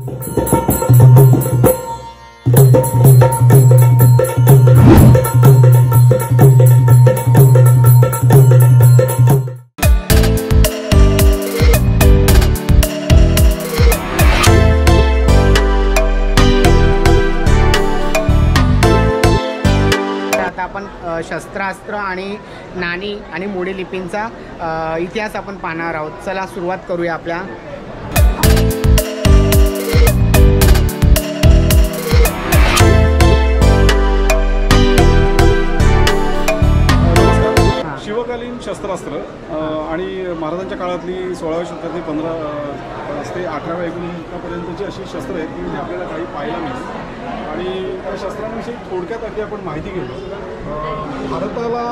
आपण शस्त्रास्त्र आणि नाणी आणि मोडी लिपींचा इतिहास आपण पाहणार आहोत। चला सुरुवात करूया आपल्या शिवकालीन शस्त्रास्त्र आणि महाराजांच्या काळातली 16व्या शतकातली 15 ते 18व्या 19पर्यंतची अशी शस्त्र आहेत की म्हणजे आपल्याला काही पाहायला मिळेल। आणि त्या शस्त्रांविषयी थोडक्यात अगदी आपण माहिती घेऊ। भारताला,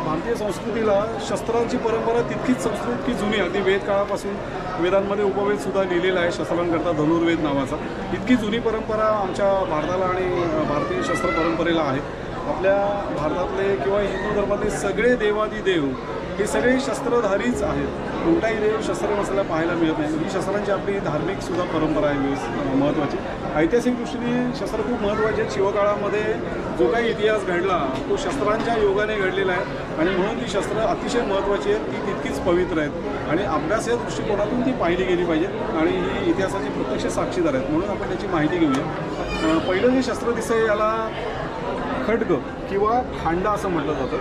भारतीय संस्कृतीला शस्त्रांची परंपरा तितकीच संस्कृत की जुनी, अगदी वेद काळापासून वेदांमध्ये उपवेदसुद्धा लिहिलेला आहे शस्त्रांकरता धनुर्वेद नावाचा। इतकी जुनी परंपरा आमच्या भारताला आणि भारतीय शस्त्र परंपरेला आहे। आपल्या भारतातले किंवा हिंदू धर्मातले सगळे देवादिदेव हे सगळे शस्त्रधारीच आहेत। कोणताही देव शस्त्र नसलेला पाहायला मिळत नाही। ही शस्त्रांची आपली धार्मिकसुद्धा परंपरा आहे महत्त्वाची। ऐतिहासिक दृष्टीने शस्त्र खूप महत्त्वाचे आहेत। शिवकाळामध्ये जो काही इतिहास घडला तो शस्त्रांच्या योगाने घडलेला आहे आणि म्हणून ती शस्त्र अतिशय महत्त्वाची आहेत, ती तितकीच पवित्र आहेत आणि अभ्यास या दृष्टिकोनातून ती पाहिली गेली पाहिजेत आणि ही इतिहासाची प्रत्यक्ष साक्षीदार आहेत। म्हणून आपण त्याची माहिती घेऊया। पहिलं जे शस्त्र दिसतं याला खड्ग किंवा खांडा असं म्हटलं जातं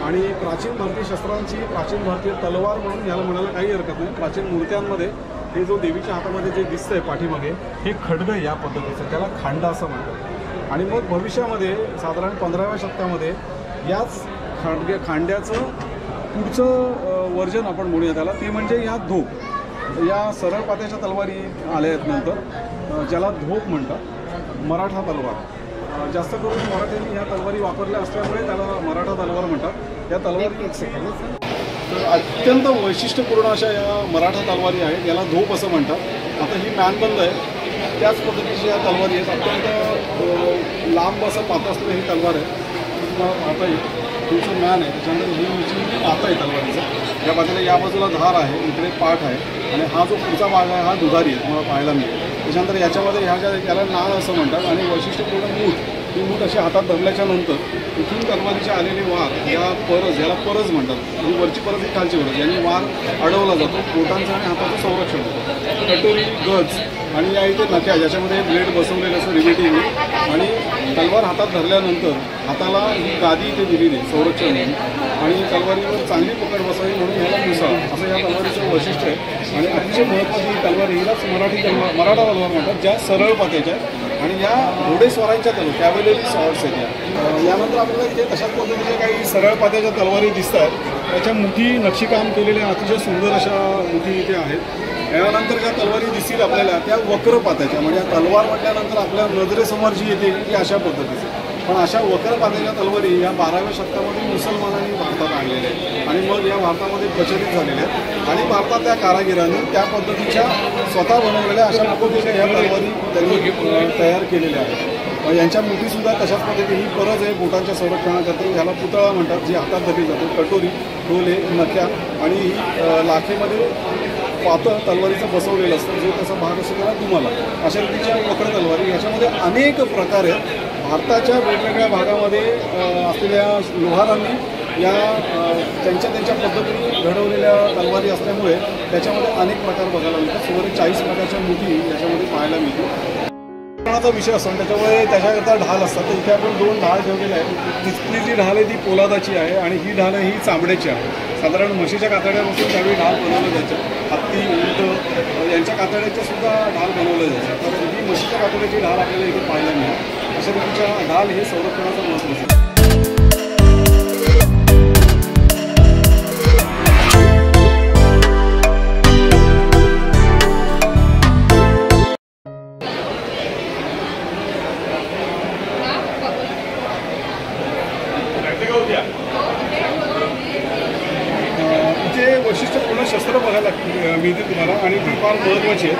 आणि प्राचीन भारतीय शस्त्रांची प्राचीन भारतीय तलवार म्हणून याला म्हणायला काही हरकत नाही। प्राचीन मूर्त्यांमध्ये हे जो देवीच्या हातामध्ये जे दिसतंय पाठीमागे हे खड्ग या पद्धतीचं, त्याला खांडा असं म्हणतात। आणि मग भविष्यामध्ये साधारण 15व्या शतकामध्ये याच खांड्याचं पुढचं वर्जन आपण म्हणूया त्याला, ते म्हणजे ह्या धोप, या सरळ पात्याच्या तलवारी आल्या आहेत नंतर, ज्याला धोप म्हणतात। मराठा तलवार, जास्त करून मराठ्यांनी ह्या तलवारी वापरल्या असल्यामुळे त्याला मराठा तलवार म्हणतात। या तलवारी तर अत्यंत वैशिष्ट्यपूर्ण अशा या मराठा तलवारी आहेत, याला धोप असं म्हणतात। आता ही मॅनबंद आहे, त्याच पद्धतीची या तलवारी आहेत। अत्यंत लांब असं पात असलेलं ही तलवार आहे, तुम्हाला पाहता येईल। तुमचं मॅन आहे, त्याच्यानंतर ही जी पात आहे तलवारीचा, या बाजूला या बाजूला धार आहे, इकडे पाठ आहे आणि हा जो पुढचा भाग आहे हा दुधारी आहे, तुम्हाला पाहायला मिळेल। त्याच्यानंतर याच्यामध्ये याला नाळ असं म्हणतात आणि वैशिष्ट्यपूर्ण मूठ, ही मूठ अशी हातात धरल्याच्या नंतर इथून तलवारीचे आलेले वार या परज, याला परज म्हणतात। ही वरची परज ही खालची परज, याने वार अडवला जातो, बोटांचं आणि हाताचं संरक्षण होतं। कटोरी, गज आणि या इथे नख्या ज्याच्यामध्ये ब्लेड बसवलेलं असं रिव्हेटिंग आणि तलवार हातात धरल्यानंतर हाताला ही गादी इथे दिलेली संरक्षण म्हणून आणि तलवारीवर चांगली पकड बसावी म्हणून ह्याला मुसाळ असं या तलवारीचं वैशिष्ट्य आहे। आणि अतिशय महत्त्वाची ही तलवार, हिलाच मराठा तलवार म्हणतात, ज्या सरळ पात्याच्या आहेत आणि या घोडेस्वारांच्या तलवार कॅव्हलरी सॉर्ड्स आहेत। यानंतर आपल्याला इथे तशाच पद्धतीच्या काही सरळ पात्याच्या तलवारी दिसत आहेत, त्याच्या मुठी नक्षीकाम केलेल्या अतिशय सुंदर अशा मुठी इथे आहेत। यानंतर ज्या तलवारी दिसतील आपल्याला त्या वक्र पात्याच्या, म्हणजे तलवार म्हटल्यानंतर आपल्या नजरेसमोर जी येते ती अशा पद्धतीची, पण अशा वक्र पात्याच्या तलवारी या 12व्या शतकामध्ये मुसलमानांनी भारतात आणलेल्या आहेत आणि मग या भारतामध्ये प्रचलित झालेल्या आहेत आणि भारतातल्या कारागिरांनी त्या पद्धतीच्या स्वतः बनवलेल्या अशा पद्धतीच्या ह्या तलवारी त्यांनी तयार केलेल्या आहेत। यांच्या मुठीसुद्धा तशाच पद्धतीने ही परज आहे बोटांच्या संरक्षणाकरता, ह्याला पुतळा म्हणतात, जी हातात धरली जाते। कटोरी, डोले, नख्या आणि ही लाखेमध्ये पातं तलवारीचं बसवलेलं असतं, जो त्याचा भाग असतो त्याला तुम्हाला अशा रीतीच्या वक्र तलवारी। याच्यामध्ये अनेक प्रकार आहेत। भारताच्या वेगवेगळ्या भागामध्ये असलेल्या लोहारांनी या त्यांच्या पद्धतीने घडवलेल्या तलवारी असल्यामुळे त्याच्यामध्ये अनेक प्रकार बघायला मिळतात। सुमारे 40 प्रकारच्या मुठी याच्यामध्ये पाहायला मिळतात। विषय असतो त्याच्यामुळे त्याच्याकरता ढाल असतात, तर इथे आपण 2 ढाल ठेवलेले आहेत। तिथली जी ढाल आहे ती पोलादाची आहे आणि ही ढाल ही चामड्याची आहे। साधारण म्हशीच्या कातड्यापासून त्यावेळी ढाल बनवलं जायचं, हत्ती, ऊंट यांच्या कातड्याच्या सुद्धा ढाल बनवलं जायचं। तर ही म्हशीच्या कातड्याची ढाल आपल्याला इथे पाहायला मिळेल। अशा रीतीच्या ढाल हे संरक्षणाचं महत्त्व आहे। इथे वैशिष्ट्यपूर्ण शस्त्र बघायला मिळते तुम्हाला आणि ती फार महत्त्वाची आहे।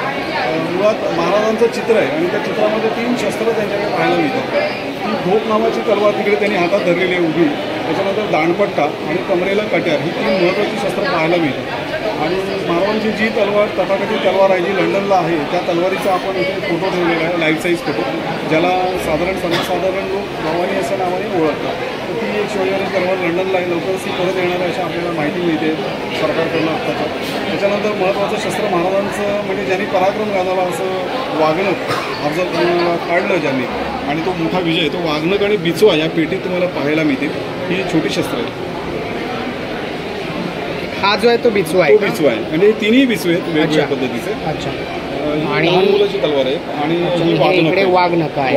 मुळात महाराजांचं चित्र आहे आणि त्या चित्रामध्ये 3 शस्त्र त्यांच्याकडे पाहायला मिळतात। ती धोप नावाची तलवार तिकडे त्यांनी हातात धरलेली आहे उभी, त्याच्यानंतर दांडपट्टा आणि कमरेला कट्यार, ही 3 महत्त्वाची शस्त्र पाहायला मिळतात। आणि महाराजांची जी तलवार तथाकथित तलवार आहे जी लंडनला आहे त्या तलवारीचा आपण इथे फोटो ठेवलेला आहे, लाईफ साईज फोटो, ज्याला सर्वसाधारण लोक भवानी अशा नावाने ओळखतात. तर ती एक शिवाजी तलवार लंडनला आहे, लवकरच ती परत येणार आहे अशी आपल्याला माहिती मिळते सरकारकडून आत्ताच्या. त्याच्यानंतर महत्त्वाचं शस्त्र महाराजांचं म्हणजे ज्यांनी पराक्रम गाजवला असं वाघनख अफजल काढलं ज्यांनी, आणि तो मोठा विजय, तो वाघनख आणि बिचवा या पेटीत तुम्हाला पाहायला मिळते. ही छोटी शस्त्र आहे. हा जो आहे तो बिचवा आहे. तो बिचवा आहे, म्हणजे तिन्ही बिचवे आहेत वेगवेगळ्या पद्धतीचे. अच्छा. आणि लहान मुलाची तलवार आहे आणि इकडे वाघनख आहे.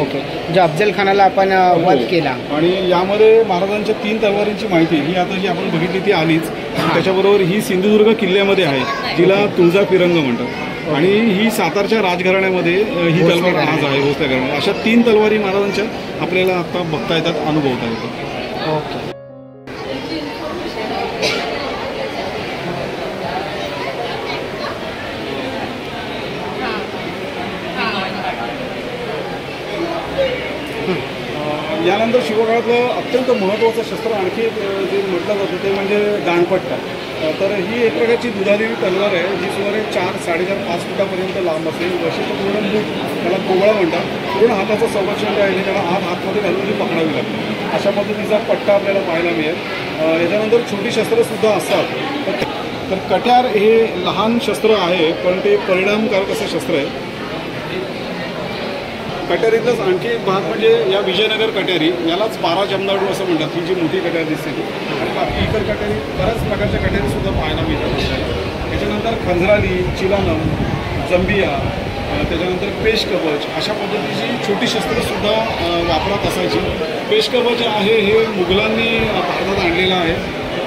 ओके. जो अफजल खानाला आपण वध केला. आणि यामध्ये महाराजांच्या 3 तलवारींची माहिती ही आता जी आपण बघितली ती आलीच. त्याच्याबरोबर ही सिंधुदुर्ग किल्ल्यामध्ये आहे, जिला तुळजा फिरंग म्हणतात. आणि ही सातारच्या राजघराण्यामध्ये ही तलवार आज आहे, भोसले घराण्यात. अशा 3 तलवारी महाराजांच्या आपल्याला आता बघता येतात, अनुभवता येतात. ओके. यानंतर शिवकाळातलं अत्यंत महत्त्वाचं शस्त्र आणखी जे म्हटलं जातं ते म्हणजे दांडपट्टा. तर ही एक प्रकारची दुधारी तलवार आहे जी सुमारे 4-4.5 फुटापर्यंत लांब असेल. वैशिष्ट्यपूर्ण मूठ, त्याला कोवळा म्हणतात. पूर्ण हाताचं संरक्षण आहे, त्याला हातमध्ये घालून ती पकडावी लागते. अशा पद्धतीचा पट्टा आपल्याला पाहायला मिळेल. याच्यानंतर छोटी शस्त्रंसुद्धा असतात. तर कट्यार हे लहान शस्त्र आहे पण ते परिणामकारक असं शस्त्र आहे. कट्यारीतलाच आणखी एक भाग म्हणजे या विजयनगर कट्यारी, यालाच 12 जमदाडू असं म्हणतात. ही जी मोठी कट्यारी दिसते ती. आणि बाकी इतर कट्यारी, बऱ्याच प्रकारच्या कट्यारीसुद्धा पाहायला मिळतात आपल्याला. त्याच्यानंतर खंजराली, चिलानम, जंबिया, त्याच्यानंतर पेश कवच अशा पद्धतीची छोटी शस्त्रंसुद्धा वापरात असायची. पेश कवच आहे हे मुघलांनी भारतात आणलेलं आहे.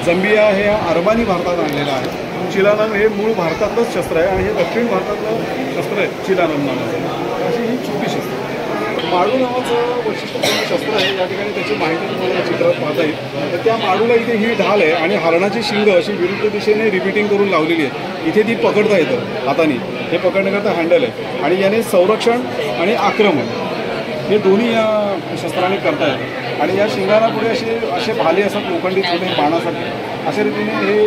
जंबिया हे अरबांनी भारतात आणलेलं आहे. चिलानम हे मूळ भारतातलंच शस्त्र आहे आणि हे दक्षिण भारतातलं शस्त्र आहे चिलानम नावाचं. अशी ही छोटी शस्त्र. माडू नावाचं वैशिष्ट्यपूर्ण शस्त्र आहे. या ठिकाणी त्याची माहिती तुम्हाला चित्रात पाहता येईल. तर त्या माडूला इथे ही ढाल आहे आणि हरणाची शिंग अशी विरुद्ध दिशेने रिपीटिंग करून लावलेली आहे. इथे ती पकडता येतं हाताने, हे पकडण्याकरता हँडल आहे. आणि याने संरक्षण आणि आक्रमण हे दोन्ही या शस्त्राने करता येतं. आणि या शिंगाला पुढे असे भाले असतात लोखंडी छोटे बाणासाठी. अशा रीतीने हे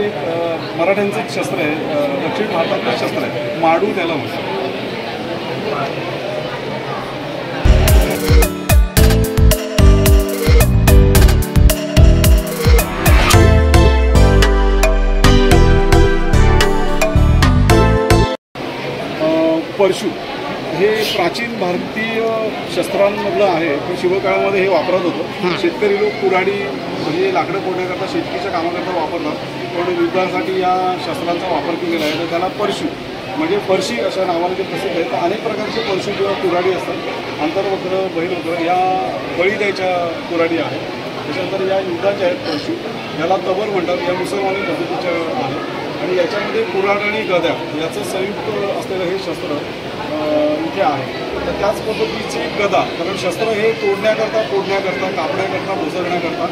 मराठ्यांचं शस्त्र आहे, दक्षिण भारतातलं शस्त्र आहे. माडू त्याला म्हणतात. परशू हे प्राचीन भारतीय शस्त्रांमधलं आहे, पण शिवकाळामध्ये हे वापरत होतं. शेतकरी लोक कुऱ्हाडी म्हणजे लाकडं फोडण्याकरता शेतीच्या कामाकरता वापरतात, पण युद्धासाठी या शस्त्रांचा वापर केलेला आहे. तर त्याला परशू म्हणजे फरशी अशा नावाने ते प्रसिद्ध आहे. तर अनेक प्रकारचे परशू किंवा कुऱ्हाडी असतात. आंतरवक्र, बहिर्वक्र या बळी द्यायच्या कुऱ्हाडी आहेत. त्याच्यानंतर या युद्धाच्या आहेत परशू, याला तबर म्हणतात. या मुसलमानी पद्धतीच्या आहेत. आणि याच्यामध्ये कुऱ्हाड आणि गदा याचं संयुक्त असलेलं हे शस्त्र इथे आहे. तर त्याच पद्धतीची गदा, कारण शस्त्र हे तोडण्याकरता, फोडण्याकरता, कापण्याकरता, घुसळण्याकरता,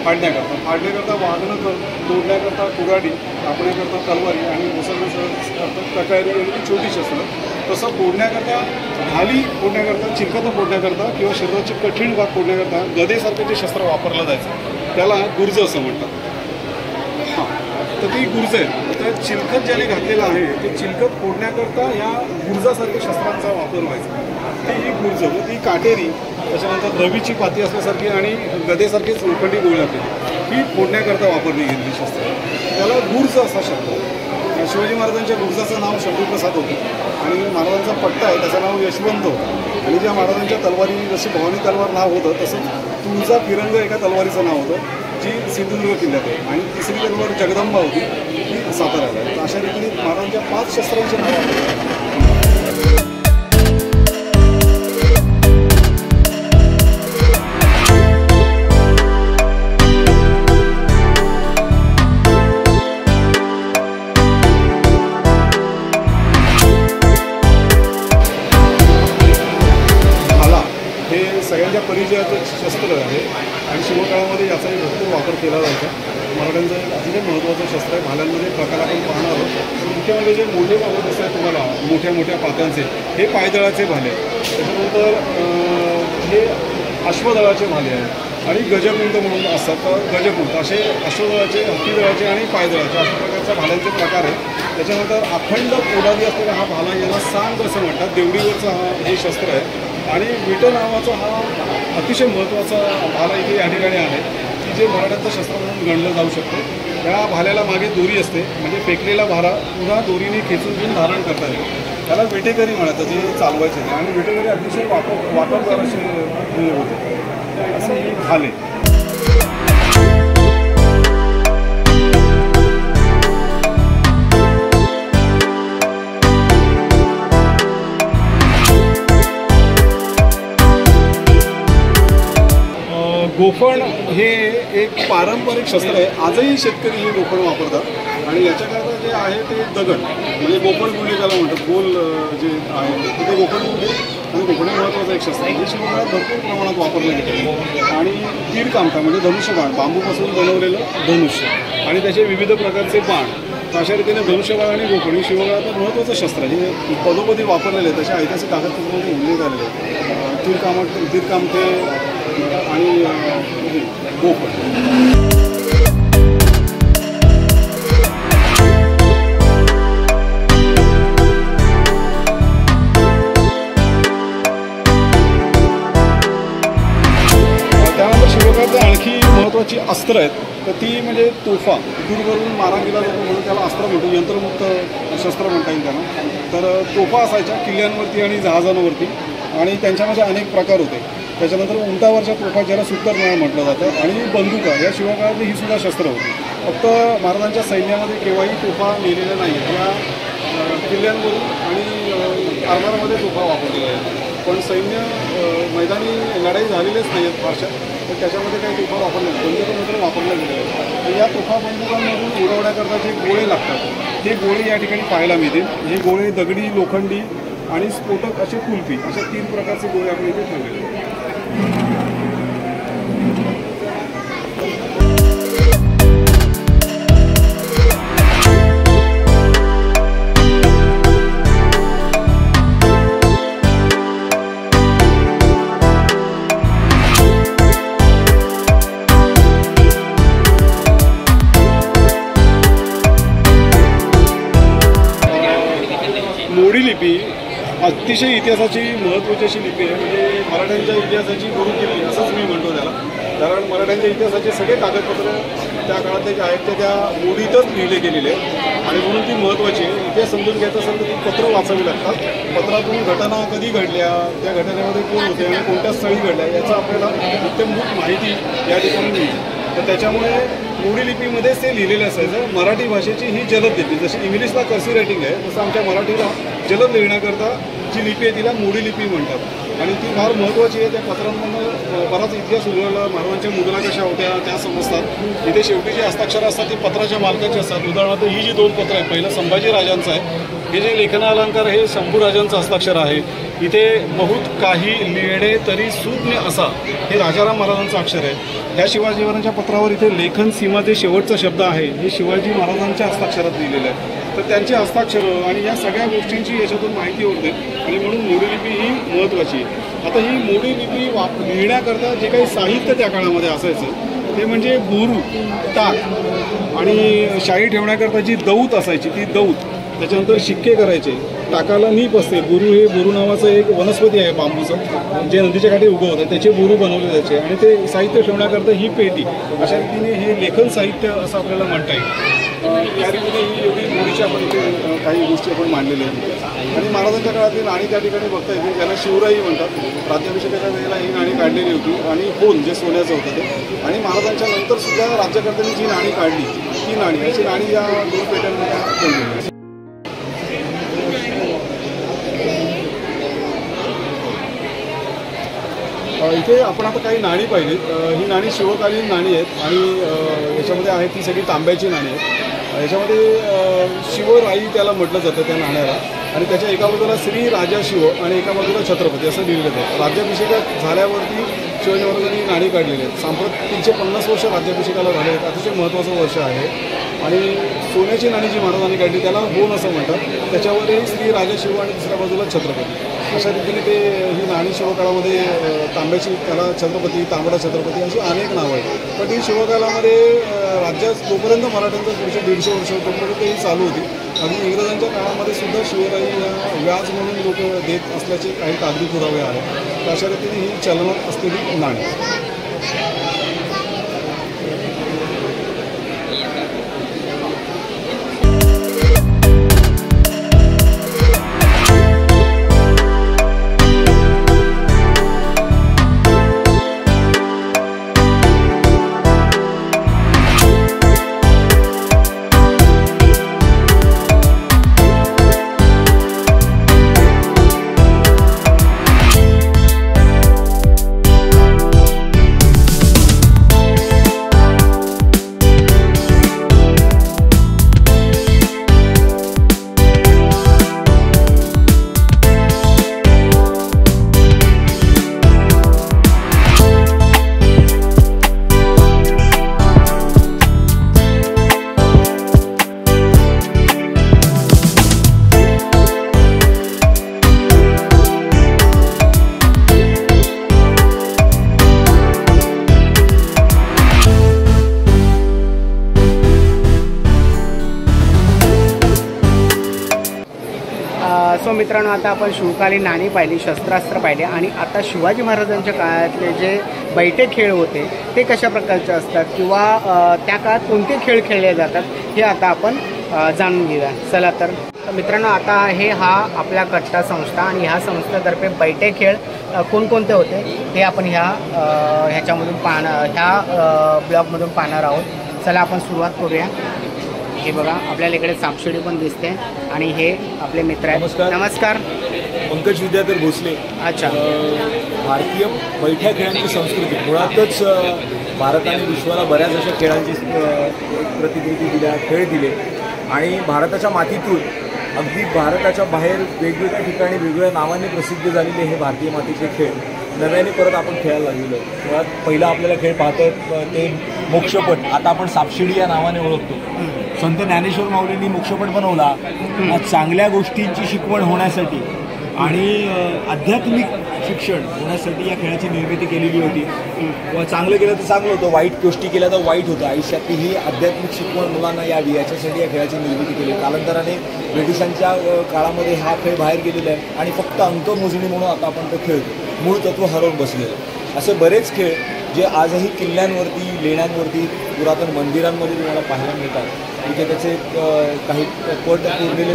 फाडण्याकरता वाघनख, तोडण्याकरता कुऱ्हाडी, कापण्याकरता तलवारी आणि घुसळण्याकरता कट्यारी आणि छोटी शस्त्र. तसं फोडण्याकरता ढाली, फोडण्याकरता चिलखतं, फोडण्याकरता किंवा शरीराचे कठीण भाग फोडण्याकरता गदेसारखं जे शस्त्र वापरलं जायचं त्याला गुर्ज असं म्हणतात. तर ती गुर्ज आहे. तर चिलखत ज्याने घातलेलं आहे ते चिलखत फोडण्याकरता या गुर्जासारख्या शस्त्रांचा वापर व्हायचा. ती ही गुर्ज, ती काटेरी, त्याच्यानंतर रवीची पाती असल्यासारखी आणि गदेसारखीच लोखंडी गोळी लागते, ही फोडण्याकरता वापरली गेलेली शस्त्र. त्याला गुर्ज असा शब्द. शिवाजी महाराजांच्या गुर्जाचं नाव शंभूप्रसाद होतं आणि महाराजांचा पट्टा आहे त्याचं नाव यशवंत होतं. आणि ज्या महाराजांच्या तलवारी जशी भवानी तलवार नाव होतं तसं तुळजा फिरंग एका तलवारीचं नाव होतं, जी सिंधुदुर्ग किल्ल्यात आहे. आणि तिसरी तलवार जगदंबा होती, ती साताऱ्याला आहे. तर अशा रीतीने महाराजांच्या 5 शस्त्रांचे नाव आहे. सगळ्यांच्या परिचयाचं शस्त्र आहे आणि शिवकाळामध्ये याचाही भरपूर वापर केला जायचा. मराठ्यांचं एक अतिशय महत्त्वाचं शस्त्र आहे. भाल्यांमध्ये प्रकार आपण पाहणार आहोत. मुख्य म्हणजे जे मोठे भाले दिसत आहेत तुम्हाला, मोठ्या मोठ्या पात्यांचे, हे पायदळाचे भाले. त्याच्यानंतर हे अश्वदळाचे भाले आहेत आणि गजकुंट म्हणून असतात. तर गजकुंट असे अश्वदळाचे, हत्तीदळाचे आणि पायदळाचे अशा प्रकारचे प्रकारचा भाल्यांचे प्रकार आहे. त्याच्यानंतर अखंड पोलादी असलेला हा भाला, याला सांग असं म्हणतात. देवडीवरचा हे शस्त्र आहे. आणि विटं नावाचा हा अतिशय महत्त्वाचा भाला इथे या ठिकाणी आहे, की जे मराठ्यांचं शस्त्र म्हणून गणलं जाऊ शकतं. त्या भाल्याला मागे दोरी असते, म्हणजे फेकलेला भाला पुन्हा दोरीने खेचून घेऊन धारण करता येईल. त्याला विटेकरी म्हणायचं, जे चालवायचे. आणि विटेकरी अतिशय वापरदार असे होते. असं हे भाले. गोफण हे एक पारंपरिक शस्त्र आहे. आजही शेतकरी हे गोफण वापरतात. आणि याच्याकरता जे आहे ते दगड, म्हणजे गोफण गुंडे ज्याला म्हणतात, गोल जे आहे ते गोफण गुंडे. आणि गोफण हे महत्त्वाचं एक शस्त्र आहे, जे शिवकाळात भरपूर प्रमाणात वापरलं गेलं. आणि तीर कामठा म्हणजे धनुष्यबाण, बांबूपासून बनवलेलं धनुष्य आणि त्याचे विविध प्रकारचे बाण. तर अशा रीतीने धनुष्यबाण आणि गोफण हे शिवकाळात महत्त्वाचं शस्त्र आहे, जे पदोपदी वापरलेले आहेत. तसे ऐतिहासिक कागदपत्रांमध्ये उल्लेख आलेले आहेत. तीर कामठे आणि गोफण. त्यानंतर शिवकाळात आणखी महत्त्वाची अस्त्र आहेत. तर ती म्हणजे तोफा. दूरवरून मारा केला जातो म्हणून त्याला अस्त्र म्हणतो. यंत्रमुक्त शस्त्र म्हणता येईल त्यांना. तर तोफा असायच्या किल्ल्यांवरती आणि जहाजांवरती, आणि त्यांच्यामध्ये अनेक प्रकार होते. त्याच्यानंतर उंटावरच्या तोफा, ज्याला सुत्तरनाळ म्हटलं जातं, आणि बंदुका या शिवकाळातली ही सुद्धा शस्त्र होती. फक्त महाराजांच्या सैन्यामध्ये केव्हाही तोफा नेलेल्या नाही. या किल्ल्यांवरून आणि आरमारामध्ये तोफा वापरलेल्या आहेत. पण सैन्य मैदानी लढाई झालेलेच नाही आहेत फारशा. तर त्याच्यामध्ये काही तोफा वापरल्या नाही, बंदुका मात्र वापरल्या गेलेल्या आहेत. तर या तोफा बंदुकांमधून उडवण्याकरता जे गोळे लागतात, हे गोळे या ठिकाणी पाहायला मिळतील. हे गोळे दगडी, लोखंडी आणि स्फोटक असे कुल्फी, अशा 3 प्रकारचे गोळे आपण इथे ठेवलेले आहेत. मोडी लिपी अतिशय इतिहासाची महत्त्वाची अशी लिपी आहे. म्हणजे मराठ्यांच्या इतिहासाची गुरुकिल्ली असंच मी म्हणतो त्याला. कारण मराठ्यांच्या इतिहासाचे सगळे कागदपत्र त्या काळातले जे आहेत ते त्या मोडीतच लिहिले गेलेले आहेत. आणि म्हणून ती महत्त्वाची आहे. इतिहास समजून घ्यायचं असेल तर ती पत्र वाचावी लागतात. पत्रातून घटना कधी घडल्या, त्या घटनेमध्ये कोण होते आणि कोणत्या स्थळी घडल्या, याचा आपल्याला इत्यंभूत माहिती या ठिकाणी मिळते. तर त्याच्यामुळे मोडी लिपीमध्येच ते लिहिलेलं असायचं. मराठी भाषेची ही जलद लिपी, जशी इंग्लिशला कर्सिव रायटिंग आहे, तसं आमच्या मराठीला जलद लिहिण्याकरता जी लिपी आहे तिला मोडी लिपी म्हणतात. आणि ती फार महत्त्वाची आहे. त्या पत्रांमधून बराच इतिहास उलगडला. महाराजांच्या मुद्रा कशा होत्या त्या समजतात. इथे शेवटी जी हस्ताक्षरं असतात ती पत्राच्या मालकाची असतात. उदाहरणार्थ ही जी 2 पत्र आहेत, पहिलं संभाजी राजांचं आहे. हे जे लेखनालंकार हे शंभूराजांचं हस्ताक्षर आहे. इथे बहुत काही लिहिणे तरी सुज्ञ असा, हे राजाराम महाराजांचं अक्षर आहे. ह्या शिवाजी महाराजांच्या पत्रावर इथे लेखन सीमा जे शेवटचा शब्द आहे, हे शिवाजी महाराजांच्या हस्ताक्षरात लिहिलेलं आहे. तर त्यांचे हस्ताक्षरं आणि या सगळ्या गोष्टींची याच्यातून माहिती होते. आणि म्हणून मोडी लिपी ही महत्त्वाची आहे. आता ही मोडी लिपी लिहिण्याकरता जे काही साहित्य त्या काळामध्ये असायचं ते म्हणजे बोरू, टाक आणि शाई ठेवण्याकरता जी दौत असायची ती दौत. त्याच्यानंतर शिक्के करायचे. टाकाला नीप असते. बोरू हे बोरू नावाचं एक वनस्पती आहे बांबूचं, जे नदीच्या काठी उगवतं. त्याचे बोरू बनवले जायचे आणि ते साहित्य ठेवण्याकरता ही पेटी. अशा रीतीने हे लेखन साहित्य असं आपल्याला म्हणता येईल. या रीतीने ही एवढी मोडीची आपण इथे काही गोष्टी आपण मांडलेल्या आहेत. आणि महाराजांच्या काळातली नाणी त्या ठिकाणी बघता येते, ज्याला शिवराई म्हणतात. राज्याभिषेकाच्या वेळेला ही नाणी काढलेली होती. आणि होन जे सोन्याचं होतं ते. आणि महाराजांच्या नंतर सुद्धा राज्यकर्त्यांनी जी नाणी काढली ती नाणी, अशी नाणी या 2 पेट्यांमध्ये ठेवलेली. इथे आपण आता काही नाणी पाहिली. ही नाणी शिवकालीन नाणी आहेत आणि याच्यामध्ये आहेत ती सगळी तांब्याची नाणी आहेत. याच्यामध्ये शिवराई त्याला म्हटलं जातं त्या नाण्याला. आणि त्याच्या एका बाजूला श्री राजा शिव आणि एका बाजूला छत्रपती असं लिहिलेलं आहे. राज्याभिषेक झाल्यावरती शिवाजी महाराजांनी नाणी काढलेली आहेत. सांप्रत 350 वर्ष राज्याभिषेकाला झाले आहेत. अतिशय महत्त्वाचं वर्ष आहे. आणि सोन्याची नाणी जी महाराजांनी काढली त्याला होन असं म्हणतात. त्याच्यावरही श्री राजा शिव आणि दुसऱ्या बाजूला छत्रपती. अशा रीतीने ते ही नाणी शिवकाळामध्ये तांब्याची, त्याला छत्रपती, तांबडा छत्रपती अशी अनेक नावं आहेत. पण ही शिवकाळामध्ये राज्यात जोपर्यंत मराठ्यांचं पुढच्या 150 वर्ष तोपर्यंत ही चालू होती. आणि इंग्रजांच्या काळामध्ये सुद्धा शिवराई या व्याज म्हणून लोक देत असल्याचे काही कागदी पुरावे आहेत. अशा रीतीने ही चलनात असलेली नाणी. सो मित्रांनो, आता आपण शिवकालीन नाणी पाहिली, शस्त्रास्त्र पाहिले आणि आता शिवाजी महाराजांच्या काळातले जे बैठे खेळ होते ते कशा प्रकारचे असतात किंवा त्या काळात कोणते खेळ खेळले जातात हे आता आपण जाणून घेऊया. चला तर मित्रांनो, आता हा आपला कट्टा संस्था आणि ह्या संस्थेतर्फे बैठे खेळ कोणकोणते होते हे आपण ह्याच्यामधून ह्या ब्लॉगमधून पाहणार आहोत. चला आपण सुरुवात करूया. हे बघा, आपल्याला इकडे सापशिडी पण दिसते आणि हे आपले मित्र आहेत. नमस्कार. नमस्कार. पंकज विद्याधर भोसले. अच्छा. भारतीय बैठ्या खेळांची संस्कृती मुळातच भारताने विश्वाला बऱ्याच अशा खेळांची प्रतिकृती दिल्या, खेळ दिले आणि भारताच्या मातीतून अगदी भारताच्या बाहेर वेगवेगळ्या ठिकाणी वेगवेगळ्या नावाने प्रसिद्ध झालेले हे भारतीय मातीचे खेळ नव्याने परत आपण खेळायला लागलेलो. मुळात पहिला आपल्याला खेळ पाहतो ते मोक्षपट, आता आपण सापशिडी या नावाने ओळखतो. संत ज्ञानेश्वर माऊलींनी मोक्षपट बनवला चांगल्या गोष्टींची शिकवण होण्यासाठी आणि आध्यात्मिक शिक्षण होण्यासाठी या खेळाची निर्मिती केलेली होती. चांगलं केलं तर चांगलं होतं, वाईट गोष्टी केल्या तर वाईट होतं. आयुष्यात ही आध्यात्मिक शिकवण मुलांना यावी याच्यासाठी या खेळाची निर्मिती केली. कालांतराने ब्रिटिशांच्या काळामध्ये हा खेळ बाहेर गेलेला आहे आणि फक्त अंकमोजणी म्हणून आता आपण तो खेळतो. मूळ तत्व हरवून बसलेलं. असे बरेच खेळ जे आजही किल्ल्यांवरती, लेण्यांवरती, पुरातन मंदिरांमध्ये तुम्हाला पाहायला मिळतात. तिथे त्याचे काही पट उरलेले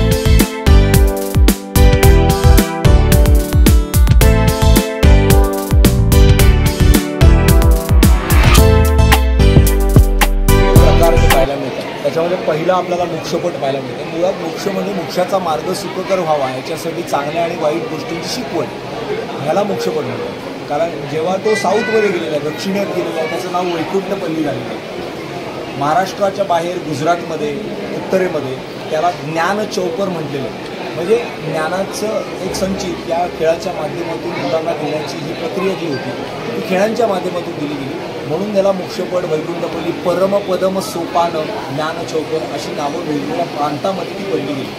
प्रकार पाहायला मिळतात. त्याच्यामध्ये पहिला आपल्याला मोक्षपट पाहायला मिळतं. मुळात मोक्ष म्हणजे मोक्षाचा मार्ग सुखकर व्हावा याच्यासाठी चांगल्या आणि वाईट गोष्टींची शिकवण, ह्याला मोक्षपट म्हणतात. कारण जेव्हा तो साऊथमध्ये गेलेला आहे, दक्षिणेत गेलेला आहे, त्याचं नाव वैकुंठपल्ली झालेलं आहे. महाराष्ट्राच्या बाहेर गुजरातमध्ये, उत्तरेमध्ये त्याला ज्ञान चौपर म्हटलेलं आहे. म्हणजे ज्ञानाचं एक संचित या खेळाच्या माध्यमातून मुलांना देण्याची ही प्रक्रिया जी होती ती खेळांच्या माध्यमातून दिली गेली. म्हणून त्याला मोक्षपट, वैकुंठपल्ली, परमपदम सोपान, ज्ञान चौपर अशी नावं वेगवेगळ्या प्रांतामध्ये ती पडली गेली.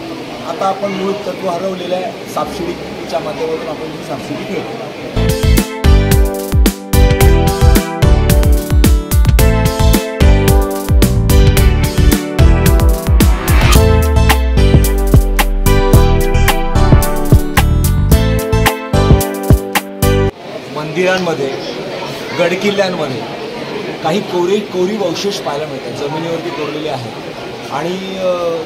आता आपण मूळ तत्व हरवलेल्या सापशिडीच्या माध्यमातून आपण ही सापशिडी खेळतो. मंदिरांमध्ये, गडकिल्ल्यांमध्ये काही कोरी अवशेष पाहायला मिळतात, जमिनीवरती कोरलेले आहेत आणि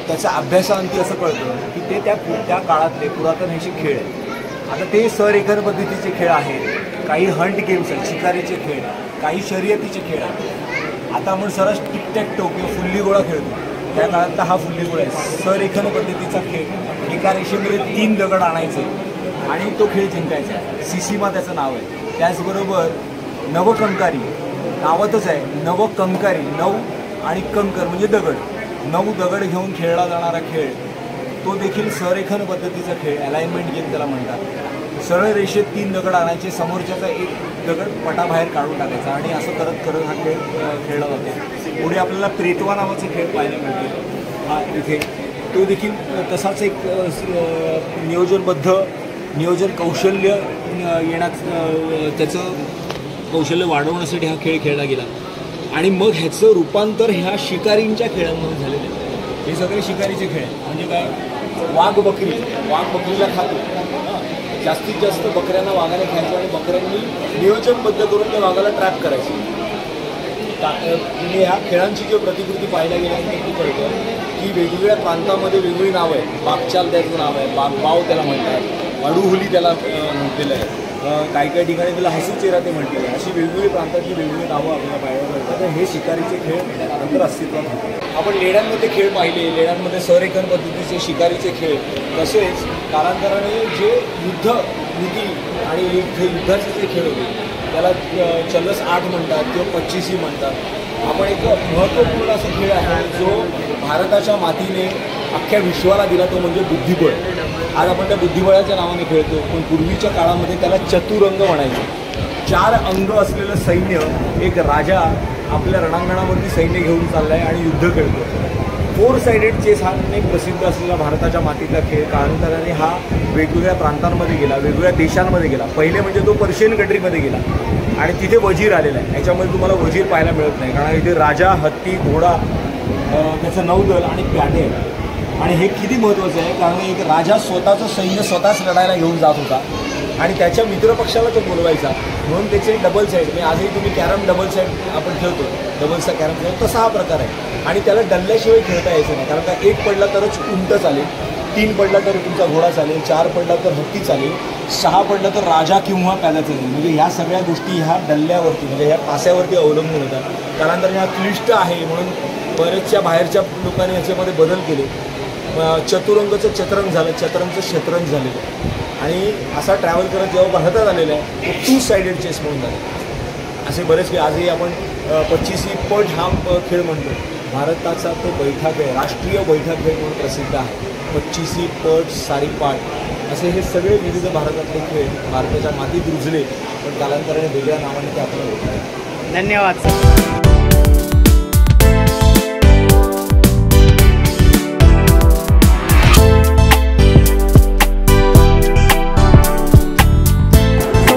त्याच्या अभ्यासाअंती असं कळतं की ते त्या काळातले पुरातन हे खेळ आहेत. आता ते संरेखन पद्धतीचे खेळ आहेत, काही हंट गेम्स आहेत, शिकारीचे खेळ, काही शर्यतीचे खेळ आहेत. आता आपण सरस टिकटॅक-टो किंवा फुल्लीगोळा खेळतो, त्या काळात हा फुल्लीगोळा आहे. संरेखन पद्धतीचा खेळ, एका रेषेमध्ये 3 दगड आणायचे आणि तो खेळ जिंकायचा. सिसीमा त्याचं नाव आहे. त्याचबरोबर नवकंकारी नावातच आहे, नवकंकारी, नव आणि कंकर म्हणजे दगड, 9 दगड घेऊन खेळला जाणारा खेळ, तो देखील संरेखन पद्धतीचा खेळ, अलाइनमेंट गेम त्याला म्हणतात. सरळ रेषेत 3 दगड आणायचे, समोरच्याचा एक दगड पटाबाहेर काढून टाकायचा आणि असं करत करत हा खेळ खेळला जातो. पुढे आपल्याला प्रेतवा नावाचा खेळ पाहायला मिळतो. हा इथे तो देखील तसाच एक नियोजनबद्ध नियोजन कौशल्य त्याचं कौशल्य वाढवण्यासाठी हा खेळ खेळला गेला आणि मग ह्याचं रूपांतर ह्या शिकारींच्या खेळांमध्ये झालेलं आहे. हे सगळे शिकारीचे खेळ म्हणजे काय, वाघ बकरीला खातो, जास्तीत जास्त बकऱ्यांना वाघाने खायचं आणि बकऱ्यांनी नियोजनबद्ध करून त्या वाघाला ट्रॅप करायचं. म्हणजे ह्या खेळांची जी प्रतिकृती पाहायला गेल्यानंतर कळतं की वेगवेगळ्या प्रांतामध्ये वेगवेगळी नावं आहेत. बागचाल त्याचं नाव आहे, बाव त्याला म्हणतात, अडुहुली त्याला म्हटलेलं आहे, काही ठिकाणी त्याला हसूचेरा ते म्हटलेलं आहे. अशी वेगवेगळी प्रांताची वेगवेगळी नावं आपल्याला पाहायला मिळतात. तर हे शिकारीचे खेळ नंतर अस्तित्वात होते. आपण लेण्यांमध्ये खेळ पाहिले, लेण्यांमध्ये संरेखन पद्धतीचे शिकारीचे खेळ, तसेच कालांतराने जे युद्ध नीती आणि युद्धाचे जे खेळ होते त्याला चलस 8 म्हणतात किंवा 25 म्हणतात. आपण एक महत्त्वपूर्ण असा खेळ आहे जो भारताच्या मातीने अख्ख्या विश्वाला दिला, तो म्हणजे बुद्धिबळ. आज आपण त्या बुद्धिबळाच्या नावाने खेळतो, पण पूर्वीच्या काळामध्ये त्याला चतुरंग म्हणायचे. 4 अंग असलेलं सैन्य, एक राजा आपल्या रणांगणावरती सैन्य घेऊन चाललाय आणि युद्ध खेळतो. 4 साइडेड चेस हा एक प्रसिद्ध असलेला भारताच्या मातीतला खेळ कालांतराने हा वेगवेगळ्या प्रांतांमध्ये गेला, वेगवेगळ्या देशांमध्ये गेला. पहिले म्हणजे तो पर्शियन कंट्रीमध्ये गेला आणि तिथे वजीर आलेला आहे. याच्यामध्ये तुम्हाला वजीर पाहायला मिळत नाही, कारण इथे राजा, हत्ती, घोडा, त्याचं नौदल आणि प्यादे आहे. आणि हे किती महत्त्वाचं आहे, कारण एक राजा स्वतःचं सैन्य स्वतःच लढायला घेऊन जात होता आणि त्याच्या मित्रपक्षाला तो बोलवायचा, म्हणून त्याचे डबल साईड. म्हणजे आजही तुम्ही कॅरम डबल साईड आपण खेळतो, डबलचा कॅरम खेळतो, तसा हा प्रकार आहे. आणि त्याला डल्ल्याशिवाय खेळता यायचं नाही, कारण का 1 पडला तरच उंट चालेल, 3 पडला तर तुमचा घोडा चालेल, 4 पडला तर हत्ती चालेल, 6 पडला तर राजा किंवा प्यादा चालेल. म्हणजे ह्या सगळ्या गोष्टी ह्या डल्ल्यावरती म्हणजे ह्या पास्यावरती अवलंबून होतात. कालांतराने हा क्लिष्ट आहे म्हणून बरेचशा बाहेरच्या लोकांनी याच्यामध्ये बदल केले. चतुरंगचं चतरंग झालं, चतरंगचं शतरंज झालेलं आणि असा ट्रॅव्हल करत जेव्हा भारतात आलेला आहे तो 2 साइडेड चेस म्हणून झाला. असे बरेच खेळ आजही आपण 25 पट हा खेळ म्हणतो. भारताचा तो बैठा खेळ, राष्ट्रीय बैठा खेळ म्हणून प्रसिद्ध आहे. 25 पट, सारीपाट असे हे सगळे विविध भारतातले खेळ भारताच्या मातीत रुजले, पण कालांतराने वेगळ्या नावाने ते आपल्याला होत. धन्यवाद.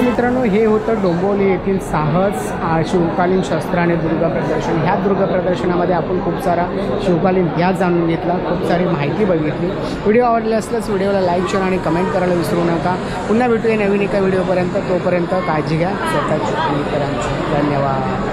मित्रांनो, हे होतं डोंबिवली येथील साहस शिवकालीन शस्त्र आणि दुर्ग प्रदर्शन. ह्या दुर्ग प्रदर्शनामध्ये आपण खूप सारा शिवकालीन इतिहास जाणून घेतला, खूप सारी माहिती बघितली. व्हिडिओ आवडले असल्यास व्हिडिओला लाईक, शेअर आणि कमेंट करायला विसरू नका. पुन्हा भेटूया नवीन एका व्हिडिओपर्यंत. तोपर्यंत काळजी घ्या स्वतःची आणि इतरांची. धन्यवाद.